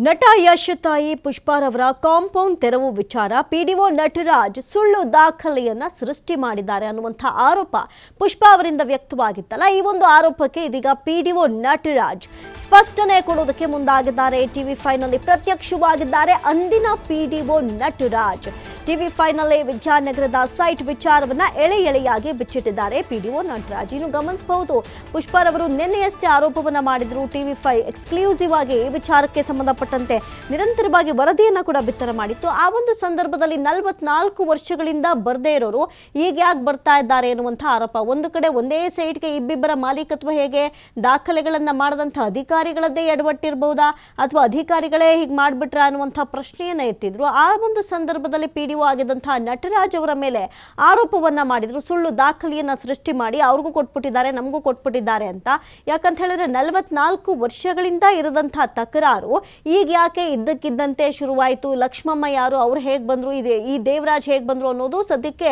ನಟ ಯಶ್ ತಾಯಿ ಪುಷ್ಪಾರವರ ಕಾಂಪೌಂಡ್ ತೆರವು ವಿಚಾರ ಪಿಡಿಒ ನಟರಾಜ್ ಸುಳ್ಳು ದಾಖಲೆಯನ್ನ ಸೃಷ್ಟಿ ಮಾಡಿದ್ದಾರೆ ಅನ್ನುವಂಥ ಆರೋಪ ಪುಷ್ಪಾ ಅವರಿಂದ ವ್ಯಕ್ತವಾಗಿತ್ತಲ್ಲ. ಈ ಒಂದು ಆರೋಪಕ್ಕೆ ಇದೀಗ ಪಿಡಿಒ ನಟರಾಜ್ ಸ್ಪಷ್ಟನೆ ಕೊಡೋದಕ್ಕೆ ಮುಂದಾಗಿದ್ದಾರೆ. ಟಿವಿ5 ನಲ್ಲಿ ಪ್ರತ್ಯಕ್ಷವಾಗಿದ್ದಾರೆ ಅಂದಿನ ಪಿಡಿಒ ನಟರಾಜ್. ಟಿವಿ5 ನಲ್ಲಿ ವಿದ್ಯಾನಗರದ ಸೈಟ್ ವಿಚಾರವನ್ನ ಎಳೆಯಾಗಿ ಬಿಚ್ಚಿಟ್ಟಿದ್ದಾರೆ ಪಿಡಿಒ ನಟರಾಜ್. ಇನ್ನು ಗಮನಿಸಬಹುದು, ಪುಷ್ಪಾರವರು ನಿನ್ನೆಯಷ್ಟೇ ಆರೋಪವನ್ನ ಮಾಡಿದ್ರು. ಟಿವಿ5 ಎಕ್ಸ್ಕ್ಲೂಸಿವ್ ಆಗಿ ಈ ವಿಚಾರಕ್ಕೆ ಸಂಬಂಧಪಟ್ಟಂತೆ ನಿರಂತರವಾಗಿ ವರದಿಯನ್ನ ಕೂಡ ಬಿತ್ತರ ಮಾಡಿತ್ತು. ಆ ಒಂದು ಸಂದರ್ಭದಲ್ಲಿ 44 ವರ್ಷಗಳಿಂದ ಬರ್ದೇ ಇರೋರು ಈಗ ಯಾಕೆ ಬರ್ತಾ ಇದ್ದಾರೆ ಎನ್ನುವಂಥ ಆರೋಪ. ಒಂದು ಕಡೆ ಒಂದೇ ಸೈಟ್ಗೆ ಇಬ್ಬಿಬ್ಬರ ಮಾಲೀಕತ್ವ ಹೇಗೆ, ದಾಖಲೆಗಳನ್ನ ಮಾಡದಂಥ ಅಧಿಕಾರಿಗಳದ್ದೇ ಎಡವಟ್ಟಿರಬಹುದಾ ಅಥವಾ ಅಧಿಕಾರಿಗಳೇ ಹೀಗೆ ಮಾಡಿಬಿಟ್ರ ಅನ್ನುವಂಥ ಪ್ರಶ್ನೆಯನ್ನ ಎತ್ತಿದ್ರು. ಆ ಒಂದು ಸಂದರ್ಭದಲ್ಲಿ ಪಿಡಿಒ ಆಗಿದ್ದಂತಹ ನಟರಾಜ್ ಅವರ ಮೇಲೆ ಆರೋಪವನ್ನ ಮಾಡಿದ್ರು. ಸುಳ್ಳು ದಾಖಲೆಯನ್ನ ಸೃಷ್ಟಿ ಮಾಡಿ ಅವ್ರಿಗೂ ಕೊಟ್ಬಿಟ್ಟಿದ್ದಾರೆ, ನಮಗೂ ಕೊಟ್ಬಿಟ್ಟಿದ್ದಾರೆ ಅಂತ. ಯಾಕಂತ ಹೇಳಿದ್ರೆ 44 ವರ್ಷಗಳಿಂದ ಇರದಂತಹ ತಕರಾರು ಈಗ ಯಾಕೆ ಇದ್ದಕ್ಕಿದ್ದಂತೆ ಶುರುವಾಯಿತು, ಲಕ್ಷ್ಮಮ್ಮ ಯಾರು, ಅವ್ರು ಹೇಗೆ ಬಂದ್ರು, ಈ ದೇವರಾಜ್ ಹೇಗೆ ಬಂದ್ರು ಅನ್ನೋದು ಸದ್ಯಕ್ಕೆ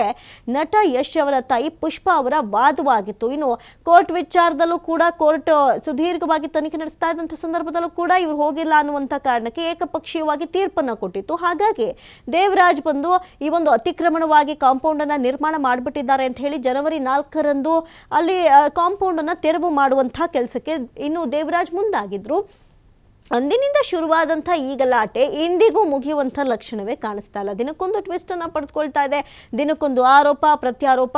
ನಟ ಯಶ್ ಅವರ ತಾಯಿ ಪುಷ್ಪಾ ಅವರ ವಾದವಾಗಿತ್ತು. ಇನ್ನು ಕೋರ್ಟ್ ವಿಚಾರದಲ್ಲೂ ಕೂಡ ಕೋರ್ಟ್ ಸುದೀರ್ಘವಾಗಿ ತನಿಖೆ ನಡೆಸ್ತಾ ಇದ್ದಂಥ ಸಂದರ್ಭದಲ್ಲೂ ಕೂಡ ಇವ್ರು ಹೋಗಿಲ್ಲ ಅನ್ನುವಂಥ ಕಾರಣಕ್ಕೆ ಏಕಪಕ್ಷೀಯವಾಗಿ ತೀರ್ಪನ್ನು ಕೊಟ್ಟಿತ್ತು. ಹಾಗಾಗಿ ದೇವರಾಜ್ ಬಂದು ಈ ಒಂದು ಅತಿಕ್ರಮಣವಾಗಿ ಕಾಂಪೌಂಡ್ ಅನ್ನ ನಿರ್ಮಾಣ ಮಾಡಿಬಿಟ್ಟಿದ್ದಾರೆ ಅಂತ ಹೇಳಿ ಜನವರಿ 4ರಂದು ಅಲ್ಲಿ ಕಾಂಪೌಂಡ್ ಅನ್ನ ತೆರವು ಮಾಡುವಂತಹ ಕೆಲಸಕ್ಕೆ ಇನ್ನು ದೇವರಾಜ್ ಮುಂದಾಗಿದ್ರು. ಅಂದಿನಿಂದ ಶುರುವಾದಂಥ ಈ ಗಲಾಟೆ ಇಂದಿಗೂ ಮುಗಿಯುವಂಥ ಲಕ್ಷಣವೇ ಕಾಣಿಸ್ತಾ ಇಲ್ಲ. ದಿನಕ್ಕೊಂದು ಟ್ವಿಸ್ಟ್ ಅನ್ನು ಪಡೆದುಕೊಳ್ತಾ ಇದೆ, ದಿನಕ್ಕೊಂದು ಆರೋಪ ಪ್ರತ್ಯಾರೋಪ.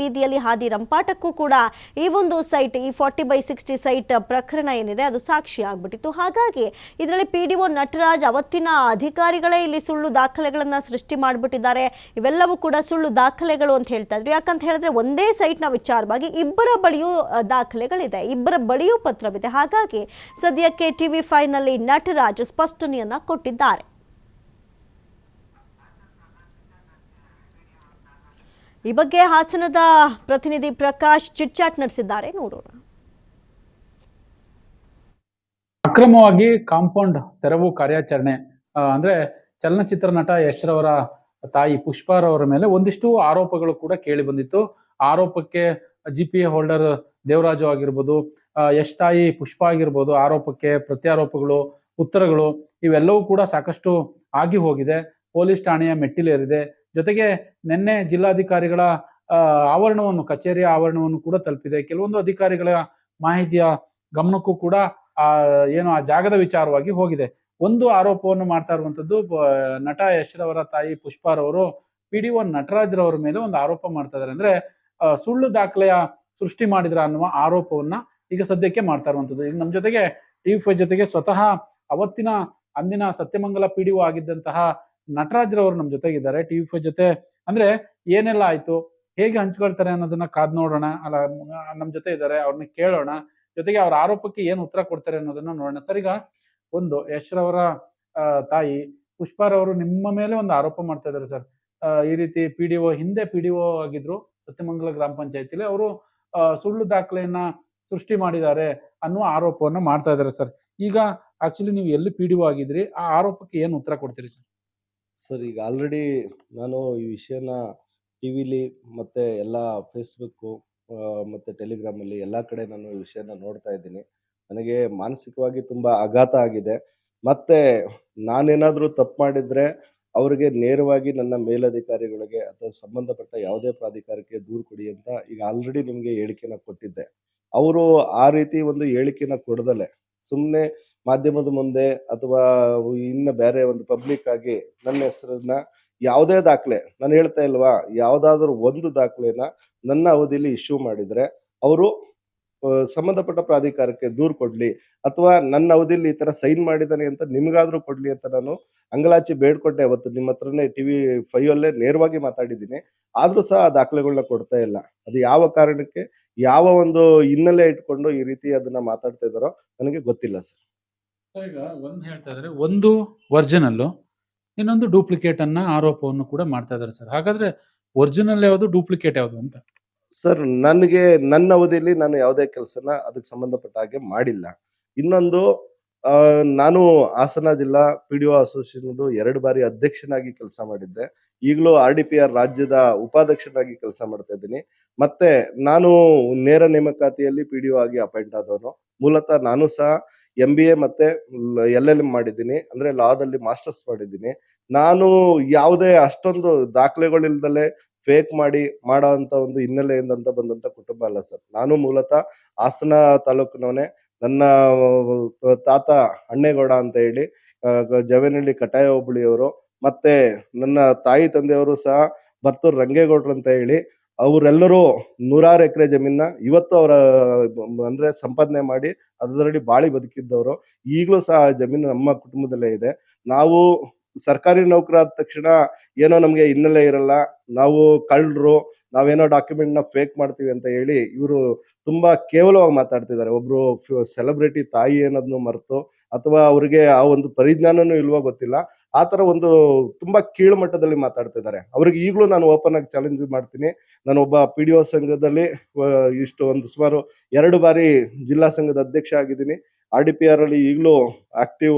ಬೀದಿಯಲ್ಲಿ ಹಾದಿ ರಂಪಾಟಕ್ಕೂ ಕೂಡ ಈ ಒಂದು ಸೈಟ್, ಈ 40/60 ಸೈಟ್ ಪ್ರಕರಣ ಏನಿದೆ ಅದು ಸಾಕ್ಷಿ ಆಗ್ಬಿಟ್ಟಿತ್ತು. ಹಾಗಾಗಿ ಇದರಲ್ಲಿ ಪಿಡಿಒ ನಟರಾಜ್ ಅವತ್ತಿನ ಅಧಿಕಾರಿಗಳೇ ಇಲ್ಲಿ ಸುಳ್ಳು ದಾಖಲೆಗಳನ್ನ ಸೃಷ್ಟಿ ಮಾಡಿಬಿಟ್ಟಿದ್ದಾರೆ, ಇವೆಲ್ಲವೂ ಕೂಡ ಸುಳ್ಳು ದಾಖಲೆಗಳು ಅಂತ ಹೇಳ್ತಾ ಇದ್ರು. ಯಾಕಂತ ಹೇಳಿದ್ರೆ ಒಂದೇ ಸೈಟ್ನ ವಿಚಾರವಾಗಿ ಇಬ್ಬರ ಬಳಿಯೂ ದಾಖಲೆಗಳಿದೆ, ಇಬ್ಬರ ಬಳಿಯೂ ಪತ್ರವಿದೆ. ಹಾಗಾಗಿ ಸದ್ಯಕ್ಕೆ ಟಿವಿ5 ನಲ್ಲಿ ನಟರಾಜ್ ಸ್ಪಷ್ಟನೆಯನ್ನ ಕೊಟ್ಟಿದ್ದಾರೆ. ಈ ಬಗ್ಗೆ ಹಾಸನದ ಪ್ರತಿನಿಧಿ ಪ್ರಕಾಶ್ ಚಿಟ್ಚಾಟ್ ನಡೆಸಿದ್ದಾರೆ, ನೋಡೋಣ. ಅಕ್ರಮವಾಗಿ ಕಾಂಪೌಂಡ್ ತೆರವು ಕಾರ್ಯಾಚರಣೆ ಅಂದ್ರೆ ಚಲನಚಿತ್ರ ನಟ ಯಶ್ ರವರ ತಾಯಿ ಪುಷ್ಪಾರವರ ಮೇಲೆ ಒಂದಿಷ್ಟು ಆರೋಪಗಳು ಕೂಡ ಕೇಳಿ ಬಂದಿತ್ತು. ಆರೋಪಕ್ಕೆ GPA ಹೋಲ್ಡರ್ ದೇವರಾಜು ಆಗಿರ್ಬೋದು, ಯಶ್ ತಾಯಿ ಪುಷ್ಪಾ ಆಗಿರ್ಬೋದು, ಆರೋಪಕ್ಕೆ ಪ್ರತ್ಯಾರೋಪಗಳು, ಉತ್ತರಗಳು ಇವೆಲ್ಲವೂ ಕೂಡ ಸಾಕಷ್ಟು ಆಗಿ ಹೋಗಿದೆ. ಪೊಲೀಸ್ ಠಾಣೆಯ ಮೆಟ್ಟಿಲೇರಿದೆ. ಜೊತೆಗೆ ನಿನ್ನೆ ಜಿಲ್ಲಾಧಿಕಾರಿಗಳ ಆವರಣವನ್ನು, ಕಚೇರಿಯ ಆವರಣವನ್ನು ಕೂಡ ತಲುಪಿದೆ. ಕೆಲವೊಂದು ಅಧಿಕಾರಿಗಳ ಮಾಹಿತಿಯ ಗಮನಕ್ಕೂ ಕೂಡ ಏನು ಆ ಜಾಗದ ವಿಚಾರವಾಗಿ ಹೋಗಿದೆ. ಒಂದು ಆರೋಪವನ್ನು ಮಾಡ್ತಾ ಇರುವಂತದ್ದು ನಟ ಯಶ್ ರವರ ತಾಯಿ ಪುಷ್ಪಾರವರು ಪಿಡಿಒ ನಟರಾಜ್ ರವರ ಮೇಲೆ ಒಂದು ಆರೋಪ ಮಾಡ್ತಾ ಇದ್ದಾರೆ. ಅಂದ್ರೆ ಸುಳ್ಳು ದಾಖಲೆಯ ಸೃಷ್ಟಿ ಮಾಡಿದ್ರ ಅನ್ನುವ ಆರೋಪವನ್ನ ಈಗ ಸದ್ಯಕ್ಕೆ ಮಾಡ್ತಾ ಇರುವಂತದ್ದು. ಈಗ ನಮ್ಮ ಜೊತೆಗೆ ಟಿವಿ5 ಜೊತೆಗೆ ಸ್ವತಃ ಅವತ್ತಿನ ಅಂದಿನ ಸತ್ಯಮಂಗಲ ಪಿಡಿಒ ಆಗಿದ್ದಂತಹ ನಟರಾಜ್ ರವರು ನಮ್ಮ ಜೊತೆಗಿದ್ದಾರೆ. ಟಿವಿ5 ಜೊತೆ ಅಂದ್ರೆ ಏನೆಲ್ಲ ಆಯ್ತು, ಹೇಗೆ ಹಂಚ್ಕೊಳ್ತಾರೆ ಅನ್ನೋದನ್ನ ಕಾದ್ ನೋಡೋಣ. ಅಲ್ಲ, ನಮ್ಮ ಜೊತೆ ಇದ್ದಾರೆ, ಅವ್ರನ್ನ ಕೇಳೋಣ. ಜೊತೆಗೆ ಅವ್ರ ಆರೋಪಕ್ಕೆ ಏನು ಉತ್ತರ ಕೊಡ್ತಾರೆ ಅನ್ನೋದನ್ನ ನೋಡೋಣ. ಸರ್, ಈಗ ಒಂದು ಯಶ್ ರವರ ತಾಯಿ ಪುಷ್ಪಾರವರು ನಿಮ್ಮ ಮೇಲೆ ಒಂದು ಆರೋಪ ಮಾಡ್ತಾ ಇದ್ದಾರೆ ಸರ್. ಈ ರೀತಿ ಹಿಂದೆ ಪಿಡಿಒ ಆಗಿದ್ರು ಸತ್ಯಮಂಗಲ ಗ್ರಾಮ ಪಂಚಾಯತಿಲಿ, ಅವರು ಸುಳ್ಳು ದಾಖಲೆಯನ್ನ ಸೃಷ್ಟಿ ಮಾಡಿದ್ದಾರೆ ಅನ್ನುವ ಆರೋಪವನ್ನು ಮಾಡ್ತಾ ಇದ್ದಾರೆ ಸರ್. ಈಗ ಆಕ್ಚುಲಿ ನೀವು ಎಲ್ಲಿ ಪಿಡಿಒ ಆಗಿದ್ರಿ, ಆ ಆರೋಪಕ್ಕೆ ಏನು ಉತ್ತರ ಕೊಡ್ತೀರಿ ಸರ್? ಸರ್, ಈಗ ಆಲ್ರೆಡಿ ನಾನು ಈ ವಿಷಯನ ಟಿವಿಲಿ ಮತ್ತೆ ಎಲ್ಲ ಫೇಸ್ಬುಕ್ಕು ಮತ್ತೆ ಟೆಲಿಗ್ರಾಮಲ್ಲಿ ಎಲ್ಲ ಕಡೆ ನಾನು ಈ ವಿಷಯನ ನೋಡ್ತಾ ಇದ್ದೀನಿ. ನನಗೆ ಮಾನಸಿಕವಾಗಿ ತುಂಬಾ ಆಘಾತ ಆಗಿದೆ. ಮತ್ತೆ ನಾನೇನಾದ್ರೂ ತಪ್ಪು ಮಾಡಿದ್ರೆ ಅವರಿಗೆ ನೇರವಾಗಿ ನನ್ನ ಮೇಲಧಿಕಾರಿಗಳಿಗೆ ಅಥವಾ ಸಂಬಂಧಪಟ್ಟ ಯಾವುದೇ ಪ್ರಾಧಿಕಾರಕ್ಕೆ ದೂರು ಕೊಡಿ ಅಂತ ಈಗ ಆಲ್ರೆಡಿ ನಿಮಗೆ ಹೇಳಿಕೆನ ಕೊಟ್ಟಿದ್ದೆ. ಅವರು ಆ ರೀತಿ ಒಂದು ಹೇಳಿಕೆನ ಕೊಡದಲೆ ಸುಮ್ಮನೆ ಮಾಧ್ಯಮದ ಮುಂದೆ ಅಥವಾ ಇನ್ನು ಬೇರೆ ಒಂದು ಪಬ್ಲಿಕ್ ಆಗಿ ನನ್ನ ಹೆಸರನ್ನ ಯಾವುದೇ ದಾಖಲೆ, ನಾನು ಹೇಳ್ತಾ ಇಲ್ವಾ, ಯಾವುದಾದ್ರೂ ಒಂದು ದಾಖಲೆನ ನನ್ನ ಅವಧಿಯಲ್ಲಿ ಇಶ್ಯೂ ಮಾಡಿದ್ರೆ ಅವರು ಸಂಬಂಧಪಟ್ಟ ಪ್ರಾಧಿಕಾರಕ್ಕೆ ದೂರು ಕೊಡ್ಲಿ, ಅಥವಾ ನನ್ನ ಅವಧಿಯಲ್ಲಿ ಈ ತರ ಸೈನ್ ಮಾಡಿದ್ದಾನೆ ಅಂತ ನಿಮ್ಗಾದ್ರೂ ಕೊಡ್ಲಿ ಅಂತ ನಾನು ಅಂಗಲಾಚಿ ಬೇಡ್ಕೊಟ್ಟೆ. ಅವತ್ತು ನಿಮ್ಮ ಹತ್ರನೇ ಟಿವಿ5 ಅಲ್ಲೇ ನೇರವಾಗಿ ಮಾತಾಡಿದ್ದೀನಿ. ಆದ್ರೂ ಸಹ ಆ ದಾಖಲೆಗಳನ್ನ ಕೊಡ್ತಾ ಇಲ್ಲ. ಅದು ಯಾವ ಕಾರಣಕ್ಕೆ, ಯಾವ ಒಂದು ಹಿನ್ನೆಲೆ ಇಟ್ಕೊಂಡು ಈ ರೀತಿ ಅದನ್ನ ಮಾತಾಡ್ತಾ ಇದ್ದಾರೋ ನನಗೆ ಗೊತ್ತಿಲ್ಲ ಸರ್. ಈಗ ಒಂದು ಹೇಳ್ತಾ ಇದ್ದಾರೆ, ಒಂದು ಒರಿಜಿನಲ್, ಇನ್ನೊಂದು ಡೂಪ್ಲಿಕೇಟ್ ಅನ್ನ ಆರೋಪವನ್ನು ಕೂಡ ಮಾಡ್ತಾ ಇದ್ದಾರೆ ಸರ್. ಹಾಗಾದ್ರೆ ಒರಿಜಿನಲ್ ಯಾವುದು, ಡೂಪ್ಲಿಕೇಟ್ ಯಾವುದು ಅಂತ? ಸರ್, ನನಗೆ ನನ್ನ ಅವಧಿಯಲ್ಲಿ ನಾನು ಯಾವುದೇ ಕೆಲಸನ ಅದಕ್ಕೆ ಸಂಬಂಧಪಟ್ಟ ಹಾಗೆ ಮಾಡಿಲ್ಲ. ಇನ್ನೊಂದು, ನಾನು ಹಾಸನ ಜಿಲ್ಲಾ ಪಿಡಿಒ ಅಸೋಸಿಯೇಷನ್ 2 ಬಾರಿ ಅಧ್ಯಕ್ಷನಾಗಿ ಕೆಲಸ ಮಾಡಿದ್ದೆ. ಈಗಲೂ RDPR ರಾಜ್ಯದ ಉಪಾಧ್ಯಕ್ಷನಾಗಿ ಕೆಲಸ ಮಾಡ್ತಾ ಇದ್ದೀನಿ. ಮತ್ತೆ ನಾನು ನೇರ ನೇಮಕಾತಿಯಲ್ಲಿ ಪಿಡಿಒ ಆಗಿ ಅಪಾಯಿಂಟ್ ಆದವನು. ಮೂಲತಃ ನಾನು ಸಹ MBA ಮತ್ತೆ LLM ಮಾಡಿದ್ದೀನಿ. ಅಂದ್ರೆ ಲಾದಲ್ಲಿ ಮಾಸ್ಟರ್ಸ್ ಮಾಡಿದ್ದೀನಿ. ನಾನು ಯಾವುದೇ ಅಷ್ಟೊಂದು ದಾಖಲೆಗಳಿಲ್ದಲೆ ಫೇಕ್ ಮಾಡಿ ಮಾಡೋಂಥ ಒಂದು ಹಿನ್ನೆಲೆಯಿಂದ ಬಂದಂತ ಕುಟುಂಬ ಅಲ್ಲ ಸರ್. ನಾನು ಮೂಲತಃ ಹಾಸನ ತಾಲೂಕಿನವನೇ. ನನ್ನ ತಾತ ಅಣ್ಣೇಗೌಡ ಅಂತ ಹೇಳಿ ಜವೇನಹಳ್ಳಿ ಕಟಾಯ ಹೋಬಳಿಯವರು. ಮತ್ತೆ ನನ್ನ ತಾಯಿ ತಂದೆಯವರು ಸಹ ಬರ್ತೂರು ರಂಗೇಗೌಡ್ರು ಅಂತ ಹೇಳಿ ಅವರೆಲ್ಲರೂ ನೂರಾರು ಎಕರೆ ಜಮೀನ ಇವತ್ತು ಅವರ ಅಂದ್ರೆ ಸಂಪಾದನೆ ಮಾಡಿ ಅದರಲ್ಲಿ ಬಾಳಿ ಬದುಕಿದ್ದವರು. ಈಗಲೂ ಸಹ ಆ ಜಮೀನು ನಮ್ಮ ಕುಟುಂಬದಲ್ಲೇ ಇದೆ. ನಾವು ಸರ್ಕಾರಿ ನೌಕರ ಆದ ತಕ್ಷಣ ಏನೋ ನಮ್ಗೆ ಹಿನ್ನೆಲೆ ಇರಲ್ಲ, ನಾವು ಕಳ್ಳರು, ನಾವೇನೋ ಡಾಕ್ಯುಮೆಂಟ್ನ ಫೇಕ್ ಮಾಡ್ತೀವಿ ಅಂತ ಹೇಳಿ ಇವರು ತುಂಬಾ ಕೇವಲವಾಗಿ ಮಾತಾಡ್ತಿದ್ದಾರೆ. ಒಬ್ರು ಸೆಲೆಬ್ರಿಟಿ ತಾಯಿ ಅನ್ನೋದನ್ನು ಮರೆತು, ಅಥವಾ ಅವ್ರಿಗೆ ಆ ಒಂದು ಪರಿಜ್ಞಾನನೂ ಇಲ್ವೋ ಗೊತ್ತಿಲ್ಲ. ಆ ತರ ಒಂದು ತುಂಬಾ ಕೀಳು ಮಟ್ಟದಲ್ಲಿ ಮಾತಾಡ್ತಿದ್ದಾರೆ. ಅವ್ರಿಗೆ ಈಗಲೂ ನಾನು ಓಪನ್ ಆಗಿ ಚಾಲೆಂಜ್ ಮಾಡ್ತೀನಿ. ನಾನೊಬ್ಬ PDO ಸಂಘದಲ್ಲಿ ಇಷ್ಟು ಒಂದು ಸುಮಾರು 2 ಬಾರಿ ಜಿಲ್ಲಾ ಸಂಘದ ಅಧ್ಯಕ್ಷ ಆಗಿದ್ದೀನಿ. RDPR ಅಲ್ಲಿ ಈಗಲೂ ಆಕ್ಟಿವ್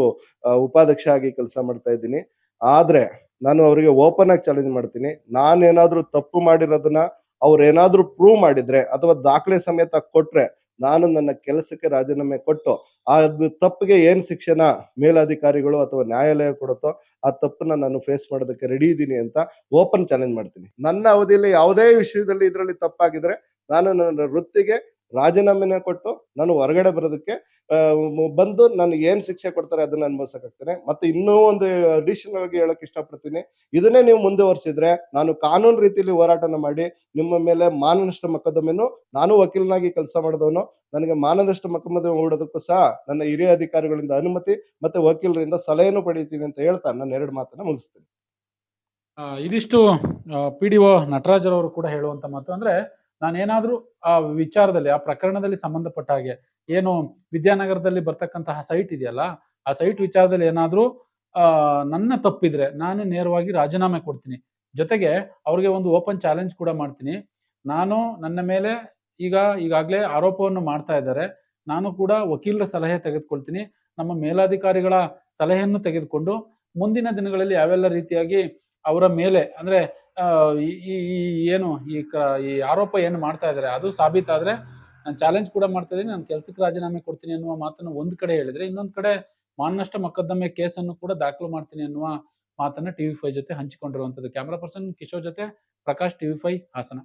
ಉಪಾಧ್ಯಕ್ಷ ಆಗಿ ಕೆಲಸ ಮಾಡ್ತಾ ಇದ್ದೀನಿ. ಆದ್ರೆ ನಾನು ಅವರಿಗೆ ಓಪನ್ ಆಗಿ ಚಾಲೆಂಜ್ ಮಾಡ್ತೀನಿ. ನಾನೇನಾದ್ರೂ ತಪ್ಪು ಮಾಡಿರೋದನ್ನ ಅವ್ರೇನಾದ್ರೂ ಪ್ರೂವ್ ಮಾಡಿದ್ರೆ ಅಥವಾ ದಾಖಲೆ ಸಮೇತ ಕೊಟ್ರೆ, ನಾನು ನನ್ನ ಕೆಲಸಕ್ಕೆ ರಾಜೀನಾಮೆ ಕೊಟ್ಟು ಅದು ತಪ್ಪಿಗೆ ಏನ್ ಶಿಕ್ಷೆನ ಮೇಲಧಿಕಾರಿಗಳು ಅಥವಾ ನ್ಯಾಯಾಲಯ ಕೊಡುತ್ತೋ ಆ ತಪ್ಪನ್ನ ನಾನು ಫೇಸ್ ಮಾಡೋದಕ್ಕೆ ರೆಡಿ ಇದ್ದೀನಿ ಅಂತ ಓಪನ್ ಚಾಲೆಂಜ್ ಮಾಡ್ತೀನಿ. ನನ್ನ ಅವಧಿಯಲ್ಲಿ ಯಾವುದೇ ವಿಷಯದಲ್ಲಿ ಇದರಲ್ಲಿ ತಪ್ಪಾಗಿದ್ರೆ ನಾನು ನನ್ನ ವೃತ್ತಿಗೆ ರಾಜೀನಾಮೆನ ಕೊಟ್ಟು ನಾನು ಹೊರಗಡೆ ಬರೋದಕ್ಕೆ ಬಂದು ನನಗೆ ಏನ್ ಶಿಕ್ಷೆ ಕೊಡ್ತಾರೆ ಅದನ್ನ ಅನುಭವಿಸಕ್ಕಾಗ್ತೇನೆ. ಮತ್ತೆ ಇನ್ನೂ ಒಂದು ಅಡಿಷನಲ್ ಆಗಿ ಹೇಳಕ್ ಇಷ್ಟಪಡ್ತೀನಿ. ಇದನ್ನೇ ನೀವು ಮುಂದುವರಿಸಿದ್ರೆ ನಾನು ಕಾನೂನು ರೀತಿಯಲ್ಲಿ ಹೋರಾಟನ ಮಾಡಿ ನಿಮ್ಮ ಮೇಲೆ ಮಾನನಷ್ಟ ಮೊಕದ್ದಮೆನು, ನಾನು ವಕೀಲನಾಗಿ ಕೆಲಸ ಮಾಡಿದವನು, ನನಗೆ ಮಾನನಷ್ಟ ಮೊಕದ್ದಮೆ ಹೂಡೋದಕ್ಕೂ ಸಹ ನನ್ನ ಹಿರಿಯ ಅಧಿಕಾರಿಗಳಿಂದ ಅನುಮತಿ ಮತ್ತೆ ವಕೀಲರಿಂದ ಸಲಹೆಯನ್ನು ಪಡಿತೀನಿ ಅಂತ ಹೇಳ್ತಾ ನಾನು 2 ಮಾತನ್ನ ಮುಗಿಸ್ತೀನಿ. ಇದಿಷ್ಟು PDO ನಟರಾಜರವರು ಕೂಡ ಹೇಳುವಂತ ಮಾತು. ಅಂದ್ರೆ ನಾನೇನಾದ್ರೂ ಆ ವಿಚಾರದಲ್ಲಿ, ಆ ಪ್ರಕರಣದಲ್ಲಿ ಸಂಬಂಧಪಟ್ಟ ಹಾಗೆ, ಏನು ವಿದ್ಯಾನಗರದಲ್ಲಿ ಬರ್ತಕ್ಕಂತಹ ಸೈಟ್ ಇದೆಯಲ್ಲ, ಆ ಸೈಟ್ ವಿಚಾರದಲ್ಲಿ ಏನಾದ್ರೂ ನನ್ನ ತಪ್ಪಿದ್ರೆ ನಾನು ನೇರವಾಗಿ ರಾಜೀನಾಮೆ ಕೊಡ್ತೀನಿ. ಜೊತೆಗೆ ಅವ್ರಿಗೆ ಒಂದು ಓಪನ್ ಚಾಲೆಂಜ್ ಕೂಡ ಮಾಡ್ತೀನಿ. ನಾನು ನನ್ನ ಮೇಲೆ ಈಗಾಗಲೇ ಆರೋಪವನ್ನು ಮಾಡ್ತಾ ಇದ್ದಾರೆ. ನಾನು ಕೂಡ ವಕೀಲರ ಸಲಹೆ ತೆಗೆದುಕೊಳ್ತೀನಿ. ನಮ್ಮ ಮೇಲಾಧಿಕಾರಿಗಳ ಸಲಹೆಯನ್ನು ತೆಗೆದುಕೊಂಡು ಮುಂದಿನ ದಿನಗಳಲ್ಲಿ ಯಾವೆಲ್ಲ ರೀತಿಯಾಗಿ ಅವರ ಮೇಲೆ, ಅಂದ್ರೆ ಈ ಆರೋಪ ಏನು ಮಾಡ್ತಾ ಇದ್ದಾರೆ ಅದು ಸಾಬೀತಾದ್ರೆ ನಾನು ಚಾಲೆಂಜ್ ಕೂಡ ಮಾಡ್ತಾ ಇದ್ದೀನಿ, ನಾನು ಕೆಲ್ಸಕ್ಕೆ ರಾಜೀನಾಮೆ ಕೊಡ್ತೀನಿ ಅನ್ನುವ ಮಾತನ್ನು ಒಂದ್ ಕಡೆ ಹೇಳಿದ್ರೆ, ಇನ್ನೊಂದ್ ಕಡೆ ಮಾನನಷ್ಟ ಮೊಕದ್ದಮೆ ಕೇಸನ್ನು ಕೂಡ ದಾಖಲು ಮಾಡ್ತೀನಿ ಅನ್ನುವ ಮಾತನ್ನ TV5 ಜೊತೆ ಹಂಚಿಕೊಂಡಿರುವಂತದ್ದು. ಕ್ಯಾಮರಾ ಪರ್ಸನ್ ಕಿಶೋರ್ ಜೊತೆ ಪ್ರಕಾಶ್, TV5 ಹಾಸನ.